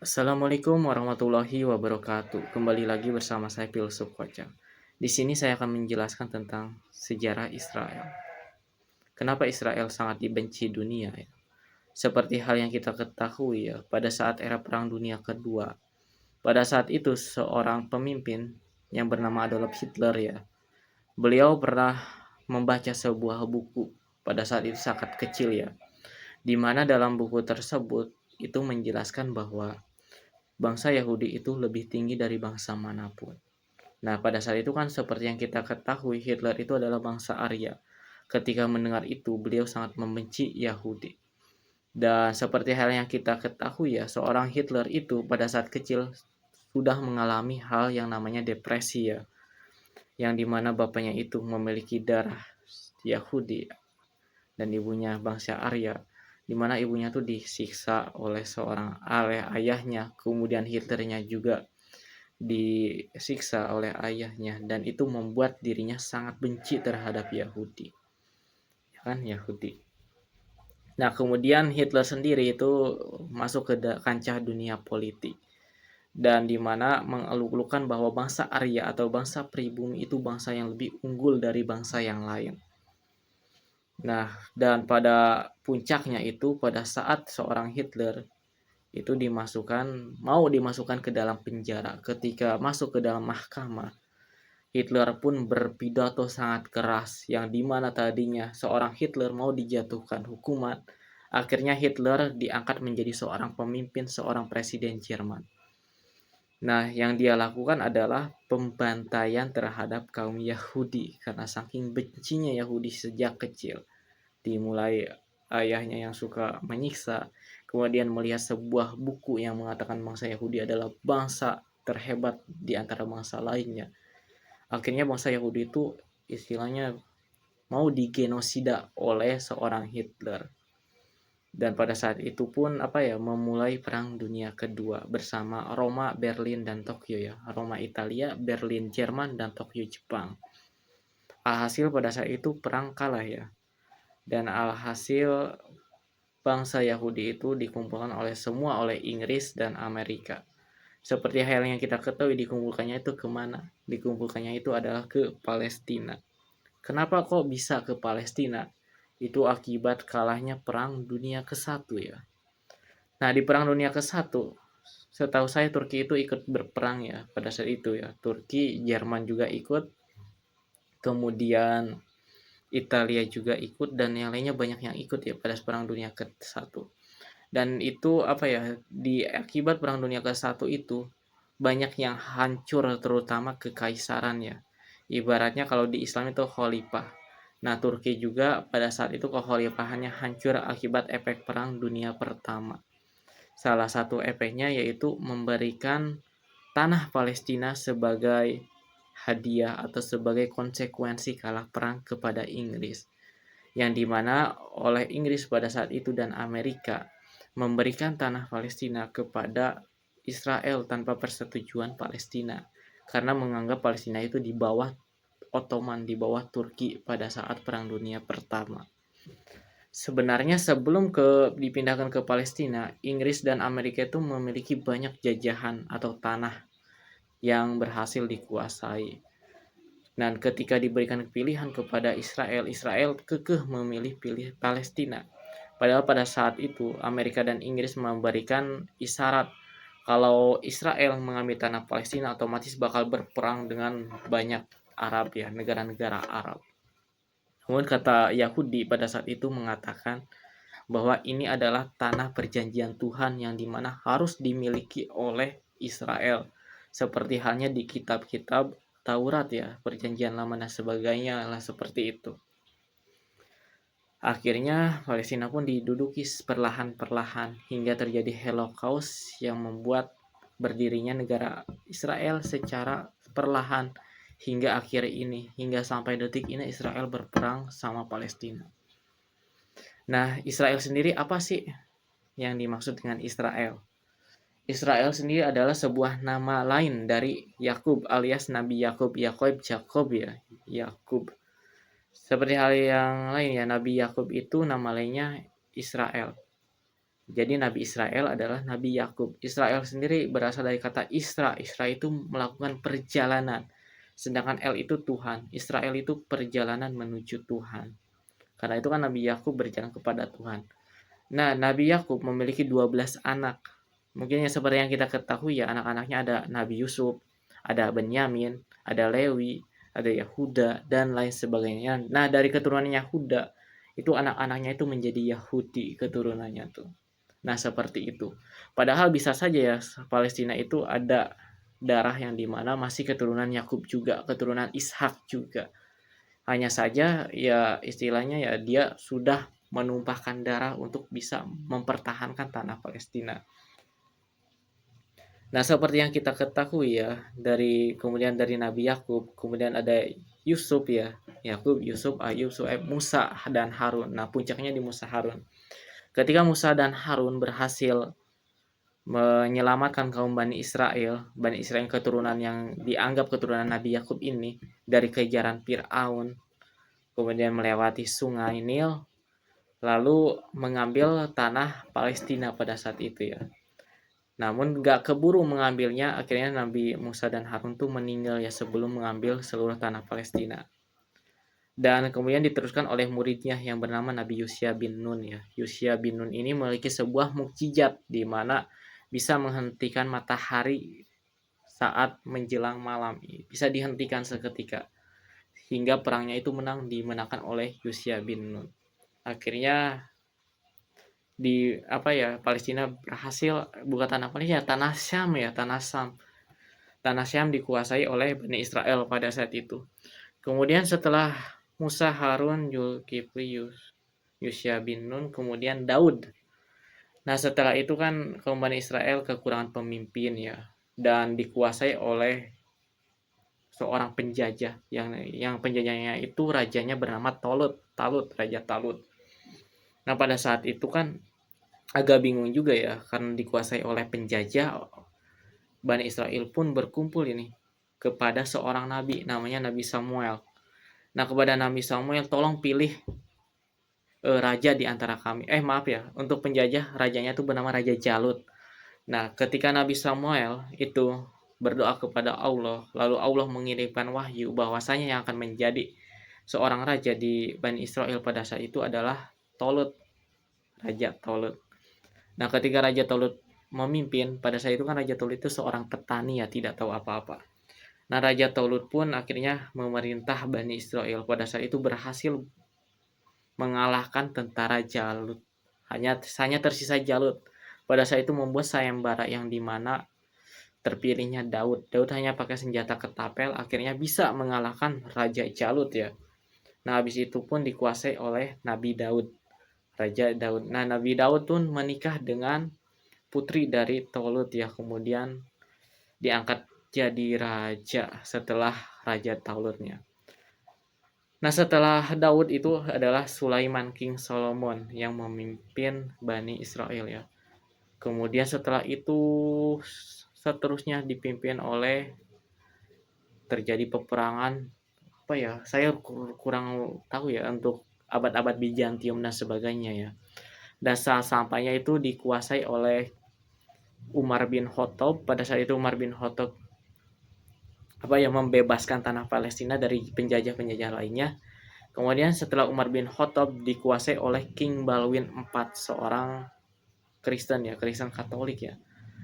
Assalamualaikum warahmatullahi wabarakatuh. Kembali lagi bersama saya Filsuf Kocak. Di sini saya akan menjelaskan tentang sejarah Israel. Kenapa Israel sangat dibenci dunia ya? Seperti hal yang kita ketahui ya, pada saat era Perang Dunia Kedua, pada saat itu seorang pemimpin yang bernama Adolf Hitler ya, beliau pernah membaca sebuah buku pada saat itu sangat kecil ya, di mana dalam buku tersebut itu menjelaskan bahwa bangsa Yahudi itu lebih tinggi dari bangsa manapun. Nah, pada saat itu kan seperti yang kita ketahui, Hitler itu adalah bangsa Arya. Ketika mendengar itu, beliau sangat membenci Yahudi. Dan seperti hal yang kita ketahui ya, seorang Hitler itu pada saat kecil sudah mengalami hal yang namanya depresi ya, yang dimana bapaknya itu memiliki darah Yahudi dan ibunya bangsa Arya, di mana ibunya tuh disiksa oleh ayahnya, kemudian Hitlernya juga disiksa oleh ayahnya, dan itu membuat dirinya sangat benci terhadap Yahudi, ya kan Yahudi. Nah, kemudian Hitler sendiri itu masuk ke kancah dunia politik, dan dimana mengeluh-elukan bahwa bangsa Arya atau bangsa pribumi itu bangsa yang lebih unggul dari bangsa yang lain. Nah, dan pada puncaknya itu pada saat seorang Hitler itu mau dimasukkan ke dalam penjara. Ketika masuk ke dalam mahkamah, Hitler pun berpidato sangat keras yang dimana tadinya seorang Hitler mau dijatuhkan hukuman. Akhirnya Hitler diangkat menjadi seorang pemimpin, seorang presiden Jerman. Nah, yang dia lakukan adalah pembantaian terhadap kaum Yahudi karena saking bencinya Yahudi sejak kecil. Dimulai ayahnya yang suka menyiksa, kemudian melihat sebuah buku yang mengatakan bangsa Yahudi adalah bangsa terhebat di antara bangsa lainnya. Akhirnya bangsa Yahudi itu istilahnya mau digenosida oleh seorang Hitler. Dan pada saat itu pun memulai Perang Dunia Kedua bersama Roma, Berlin, dan Tokyo ya. Roma Italia, Berlin Jerman, dan Tokyo Jepang. Alhasil pada saat itu perang kalah ya. Dan alhasil bangsa Yahudi itu dikumpulkan oleh Inggris dan Amerika. Seperti hal yang kita ketahui, dikumpulkannya itu kemana? Dikumpulkannya itu adalah ke Palestina. Kenapa kok bisa ke Palestina? Itu akibat kalahnya Perang Dunia ke-1 ya. Nah, di Perang Dunia ke-1, setahu saya Turki itu ikut berperang ya pada saat itu ya. Turki, Jerman juga ikut, kemudian Italia juga ikut, dan yang lainnya banyak yang ikut ya pada Perang Dunia ke-1. Dan itu di akibat Perang Dunia ke-1 itu banyak yang hancur, terutama kekaisaran ya. Ibaratnya kalau di Islam itu khalifah. Nah, Turki juga pada saat itu kekhalifahannya hancur akibat efek Perang Dunia Pertama. Salah satu efeknya yaitu memberikan tanah Palestina sebagai hadiah atau sebagai konsekuensi kalah perang kepada Inggris. Yang dimana oleh Inggris pada saat itu dan Amerika memberikan tanah Palestina kepada Israel tanpa persetujuan Palestina, karena menganggap Palestina itu di bawah Ottoman, di bawah Turki pada saat Perang Dunia Pertama. Sebenarnya sebelum dipindahkan ke Palestina, Inggris dan Amerika itu memiliki banyak jajahan atau tanah yang berhasil dikuasai. Dan ketika diberikan pilihan kepada Israel, Israel kekeh memilih pilih Palestina. Padahal pada saat itu Amerika dan Inggris memberikan isyarat kalau Israel mengambil tanah Palestina otomatis bakal berperang dengan banyak Arab ya, negara-negara Arab. Namun kata Yahudi pada saat itu mengatakan bahwa ini adalah tanah perjanjian Tuhan yang dimana harus dimiliki oleh Israel. Seperti halnya di kitab-kitab Taurat ya, perjanjian lama dan sebagainya lah seperti itu. Akhirnya Palestina pun diduduki perlahan-perlahan hingga terjadi Holocaust yang membuat berdirinya negara Israel secara perlahan hingga akhir ini, hingga sampai detik ini Israel berperang sama Palestina. Nah, Israel sendiri apa sih yang dimaksud dengan Israel? Israel sendiri adalah sebuah nama lain dari Yakub alias Nabi Yakub, Jacob ya, Yakub. Seperti hal yang lain ya, Nabi Yakub itu nama lainnya Israel. Jadi Nabi Israel adalah Nabi Yakub. Israel sendiri berasal dari kata Isra. Isra itu melakukan perjalanan. Sedangkan El itu Tuhan. Israel itu perjalanan menuju Tuhan. Karena itu kan Nabi Yakub berjalan kepada Tuhan. Nah, Nabi Yakub memiliki 12 anak. Mungkin ya seperti yang kita ketahui ya, anak-anaknya ada Nabi Yusuf, ada Benyamin, ada Lewi, ada Yahuda, dan lain sebagainya. Nah, dari keturunan Yahuda, itu anak-anaknya itu menjadi Yahudi keturunannya tuh. Nah, seperti itu. Padahal bisa saja ya, Palestina itu ada darah yang dimana masih keturunan Yakub juga, keturunan Ishak juga. Hanya saja ya istilahnya ya dia sudah menumpahkan darah untuk bisa mempertahankan tanah Palestina. Nah, seperti yang kita ketahui ya, kemudian dari Nabi Yakub, kemudian ada Yusuf ya, Yakub, Yusuf, Ayub, Su'aib, Musa dan Harun. Nah, puncaknya di Musa Harun. Ketika Musa dan Harun berhasil menyelamatkan kaum Bani Israel keturunan yang dianggap keturunan Nabi Yakub ini dari kejaran Fir'aun, kemudian melewati sungai Nil, lalu mengambil tanah Palestina pada saat itu ya. Namun gak keburu mengambilnya, akhirnya Nabi Musa dan Harun tuh meninggal ya sebelum mengambil seluruh tanah Palestina. Dan kemudian diteruskan oleh muridnya yang bernama Nabi Yusya bin Nun ya. Yusya bin Nun ini memiliki sebuah mukjizat di mana bisa menghentikan matahari saat menjelang malam. Bisa dihentikan seketika. Hingga perangnya itu dimenangkan oleh Yusya bin Nun. Akhirnya Palestina berhasil, bukan tanah Palestina, tanah Syam ya, tanah Syam. Tanah Syam dikuasai oleh Bani Israel pada saat itu. Kemudian setelah Musa, Harun, Zulkifli, Yusya bin Nun, kemudian Daud. Nah, setelah itu kan kaum Bani Israel kekurangan pemimpin ya, dan dikuasai oleh seorang penjajah yang penjajahnya itu rajanya bernama Talut, Raja Talut. Nah, pada saat itu kan agak bingung juga ya, karena dikuasai oleh penjajah. Bani Israel pun berkumpul ini kepada seorang nabi, namanya Nabi Samuel. Nah, kepada Nabi Samuel, tolong pilih raja di antara kami. Maaf ya, untuk penjajah rajanya itu bernama Raja Jalut. Nah, ketika Nabi Samuel itu berdoa kepada Allah, lalu Allah mengirimkan wahyu bahwasanya yang akan menjadi seorang raja di Bani Israel pada saat itu adalah Tolut, Raja Tolut. Nah, ketika Raja Tolut memimpin, pada saat itu kan Raja Tolut itu seorang petani ya, tidak tahu apa-apa. Nah, Raja Tolut pun akhirnya memerintah Bani Israel. Pada saat itu berhasil mengalahkan tentara Jalut. Hanya tersisa Jalut. Pada saat itu membuat sayembara yang dimana terpilihnya Daud. Daud hanya pakai senjata ketapel, akhirnya bisa mengalahkan Raja Jalut ya. Nah, habis itu pun dikuasai oleh Nabi Daud, Raja Daud. Nah, Nabi Daud pun menikah dengan putri dari Tolut ya, kemudian diangkat jadi raja setelah Raja Taulutnya. Nah, setelah Daud itu adalah Sulaiman, King Solomon yang memimpin Bani Israel ya. Kemudian setelah itu seterusnya dipimpin oleh terjadi peperangan saya kurang tahu ya untuk abad-abad Bizantium dan sebagainya ya. Dan sampainya itu dikuasai oleh Umar bin Khattab. Pada saat itu Umar bin Khattab membebaskan tanah Palestina dari penjajah-penjajah lainnya. Kemudian setelah Umar bin Khattab dikuasai oleh King Baldwin IV, seorang Kristen Katolik ya.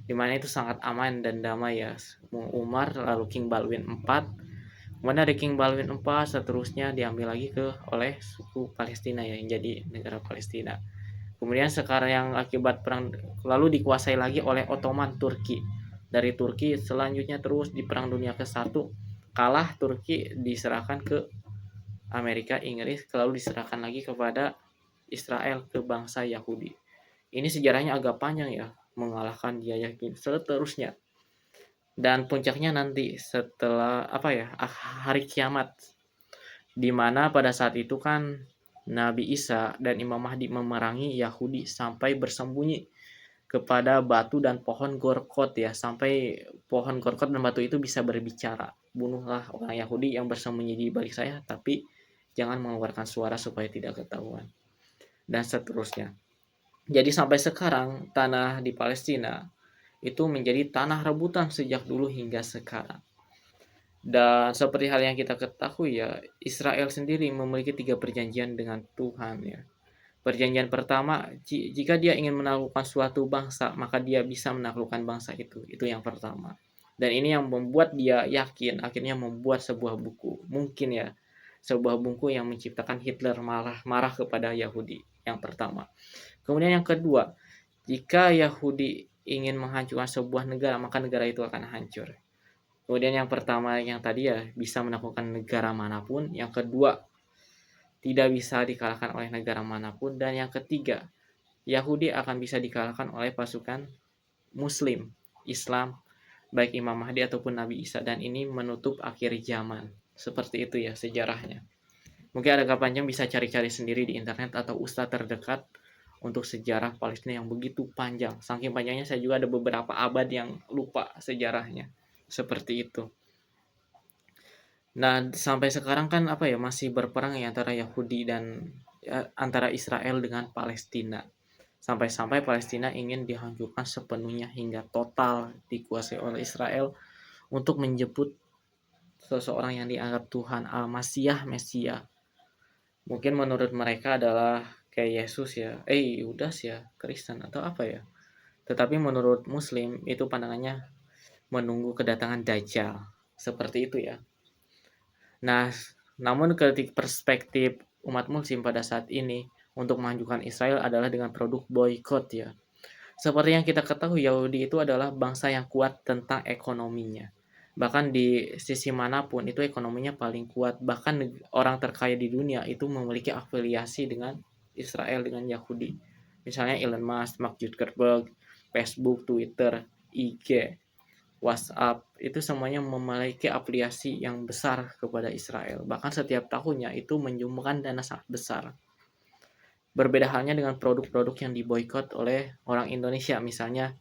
Dimana itu sangat aman dan damai ya. Umar lalu King Baldwin IV. Kemudian dari King Baldwin IV seterusnya diambil lagi oleh suku Palestina ya, yang jadi negara Palestina. Kemudian sekarang yang akibat perang lalu dikuasai lagi oleh Ottoman Turki. Dari Turki selanjutnya terus di Perang Dunia ke-1 kalah, Turki diserahkan ke Amerika, Inggris, lalu diserahkan lagi kepada Israel, ke bangsa Yahudi. Ini sejarahnya agak panjang ya, mengalahkan dia yakin seterusnya. Dan puncaknya nanti setelah hari kiamat, di mana pada saat itu kan Nabi Isa dan Imam Mahdi memerangi Yahudi sampai bersembunyi kepada batu dan pohon Gorkot ya, sampai pohon Gorkot dan batu itu bisa berbicara. Bunuhlah orang Yahudi yang bersembunyi di balik saya, tapi jangan mengeluarkan suara supaya tidak ketahuan. Dan seterusnya. Jadi sampai sekarang tanah di Palestina itu menjadi tanah rebutan sejak dulu hingga sekarang. Dan seperti hal yang kita ketahui ya, Israel sendiri memiliki 3 perjanjian dengan Tuhan ya. Perjanjian pertama, jika dia ingin menaklukkan suatu bangsa, maka dia bisa menaklukkan bangsa itu. Itu yang pertama. Dan ini yang membuat dia yakin, akhirnya membuat sebuah buku. Mungkin ya, sebuah buku yang menciptakan Hitler marah kepada Yahudi. Yang pertama. Kemudian yang kedua, jika Yahudi ingin menghancurkan sebuah negara, maka negara itu akan hancur. Kemudian yang pertama yang tadi ya, bisa menaklukkan negara manapun. Yang kedua, tidak bisa dikalahkan oleh negara manapun. Dan yang ketiga, Yahudi akan bisa dikalahkan oleh pasukan Muslim, Islam, baik Imam Mahdi ataupun Nabi Isa. Dan ini menutup akhir zaman. Seperti itu ya sejarahnya. Mungkin agak panjang, bisa cari-cari sendiri di internet atau ustadz terdekat untuk sejarah Palestina yang begitu panjang. Saking panjangnya saya juga ada beberapa abad yang lupa sejarahnya. Seperti itu. Nah, sampai sekarang kan apa ya, masih berperang ya antara Yahudi dan ya, antara Israel dengan Palestina. Sampai-sampai Palestina ingin dihancurkan sepenuhnya hingga total dikuasai oleh Israel untuk menjemput seseorang yang dianggap Tuhan Al-Masiyah, Mesia. Mungkin menurut mereka adalah kayak Yesus ya, Yudas ya, Kristen atau apa ya. Tetapi menurut Muslim itu pandangannya menunggu kedatangan Dajjal. Seperti itu ya. Nah, namun ketika perspektif umat Muslim pada saat ini untuk memajukan Israel adalah dengan produk boykot ya. Seperti yang kita ketahui, Yahudi itu adalah bangsa yang kuat tentang ekonominya. Bahkan di sisi manapun itu ekonominya paling kuat. Bahkan orang terkaya di dunia itu memiliki afiliasi dengan Israel, dengan Yahudi. Misalnya Elon Musk, Mark Zuckerberg, Facebook, Twitter, IG, WhatsApp, itu semuanya memiliki afiliasi yang besar kepada Israel. Bahkan setiap tahunnya itu menyumbangkan dana sangat besar. Berbeda halnya dengan produk-produk yang diboykot oleh orang Indonesia, misalnya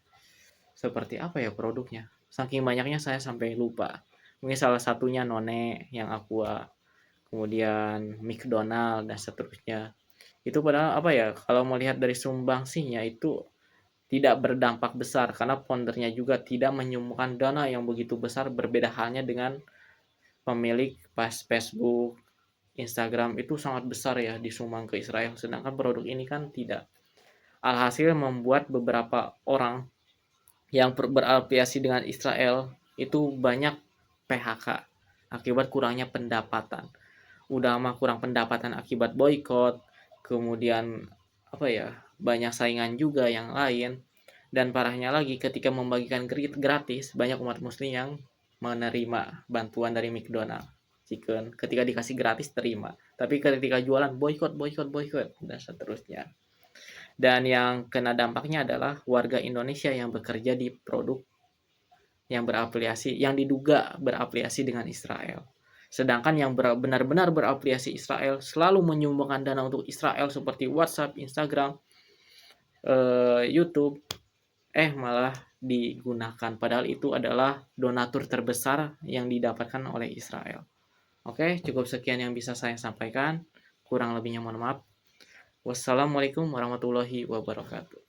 seperti apa ya produknya. Saking banyaknya saya sampai lupa. Mungkin salah satunya None yang Aqua, kemudian McDonald dan seterusnya. Itu padahal apa ya, kalau melihat dari sumbangsihnya itu tidak berdampak besar karena foundernya juga tidak menyumbangkan dana yang begitu besar, berbeda halnya dengan pemilik pas Facebook, Instagram itu sangat besar ya disumbang ke Israel, sedangkan produk ini kan tidak. Alhasil membuat beberapa orang yang berafiliasi dengan Israel itu banyak PHK akibat kurangnya pendapatan. Udah mah kurang pendapatan akibat boykot, kemudian apa ya, banyak saingan juga yang lain. Dan parahnya lagi ketika membagikan gratis, banyak umat muslim yang menerima bantuan dari McDonald chicken. Ketika dikasih gratis terima, tapi ketika jualan boykot, boykot, boykot dan seterusnya. Dan yang kena dampaknya adalah warga Indonesia yang bekerja di produk yang berafiliasi, yang diduga berafiliasi dengan Israel. Sedangkan yang benar-benar berafiliasi Israel selalu menyumbangkan dana untuk Israel seperti WhatsApp, Instagram, YouTube, malah digunakan. Padahal itu adalah donatur terbesar yang didapatkan oleh Israel. Oke, cukup sekian yang bisa saya sampaikan. Kurang lebihnya mohon maaf. Wassalamualaikum warahmatullahi wabarakatuh.